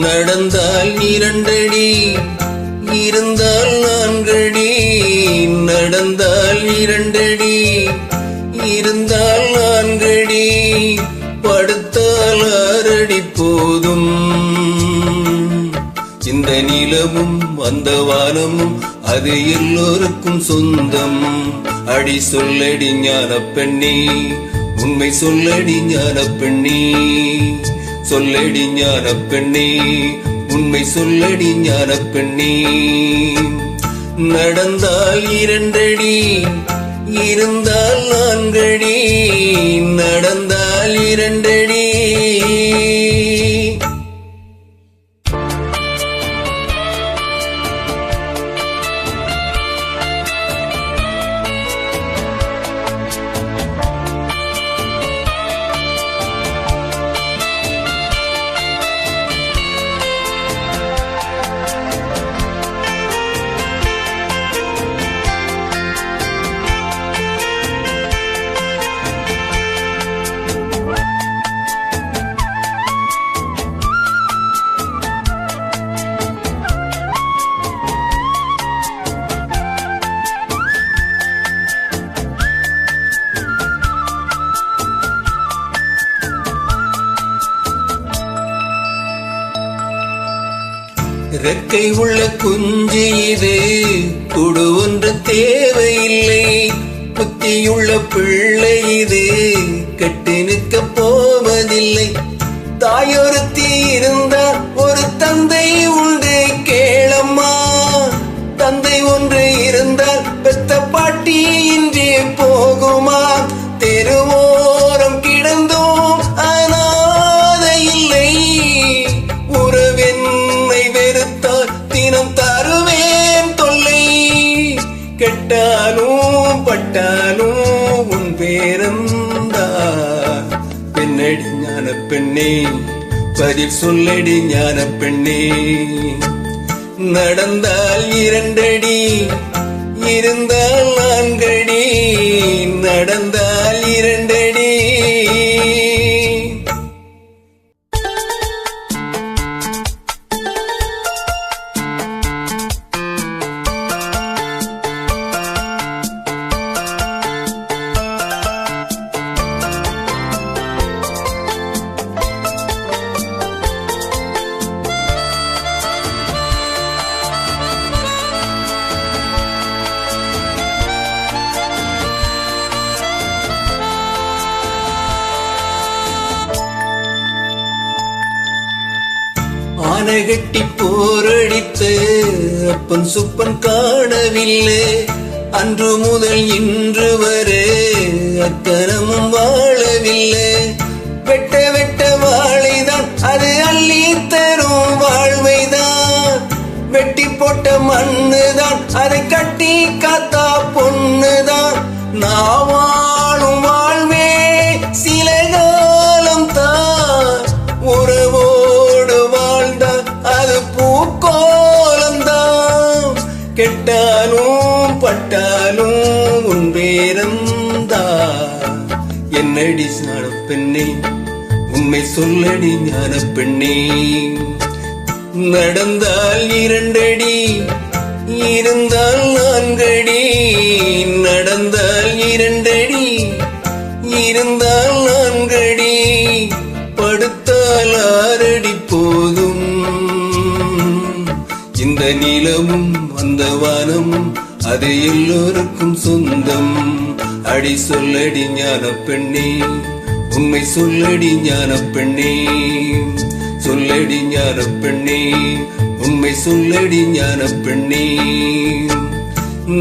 நடந்தால் 2 அடி, இருந்தால் 4 அடி. நடந்தால் 2 அடி, இருந்தால் 4 அடி. படுத்தால் 6 அடி போதும். இந்த நிலவும் அந்த வானமும் அது எல்லோருக்கும் சொந்தம். அடி சொல்லடி ஞான பெண்ணே, உண்மை சொல்லடி ஞான பெண்ணே. சொல்லடி ஞான பெண்ணே, உண்மை சொல்லடி ஞான பெண்ணே. நடந்தால் 2 அடி, இருந்தால் 4 அடி. நடந்தால் 2 அடி. ரெக்கை உள்ள குஞ்சு இது, குடு ஒன்று தேவையில்லை. புத்தியுள்ள பிள்ளை இது, கெட்டு நிற்க போவதில்லை. தாயொருத்தி இருந்தால் ஒரு தந்தை உண்டு கேளம்மா. தந்தை ஒன்று இருந்தால் பெத்த பாட்டி இன்றே போகுமா? தெருவோரம் கிடந்தோம் அனாதை இல்லை. உறவென்னை வெறுத்தால் தினம் தருவேன் தொல்லை. கெட்டாலும் பட்டாலும் உன் பேரந்தா. பெண்ணடி ஞான பெண்ணே, பதில் சொல்லடி ஞான பெண்ணே. நடந்தால் 2 அடி, இருந்தால் 4 அடி. நடந்தால் 2 அடி. ஆனகட்டி போரடித்து அப்பன் சுப்பன் காணவில்லை. அன்று முதல் இன்று வரை அக்கனமும் வாழவில்லை. வெட்ட வெட்ட வாழைதான் அது அள்ளி தரும் வாழ்வைதான். வெட்டி போட்ட மண்ணுதான் அதை கட்டி காத்தா பொண்ணுதான். நான் வாழும் வாழ்வே சில காலம் தான். உறவோடு வாழ்ந்தான் அது பூக்கோலம்தான். கெட்டாலும் பட்டாலும் உன் பேரந்தா. என்னடி ஞான பெண்ணே, உண்மை சொல்லடி ஞான பெண்ணே. நடந்தால் 2 அடி, இருந்தால் 4 அடி. நடந்தால் 2 அடி, இருந்தால் 4 அடி. படுத்தால் 6 அடி போதும். இந்த நிலவும் அந்த வானமும் அது எல்லோருக்கும் சொந்தம். அடி சொல்லடி ஞான பெண்ணே, உண்மை சொல்லடி ஞான பெண்ணே. சொல்லடி ஞான பெண்ணே, உண்மை சொல்லடி ஞான பெண்ணே.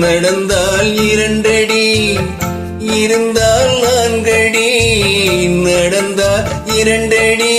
நடந்தால் 2 அடி, இருந்தால் 4 அடி. நடந்தால் 2 அடி.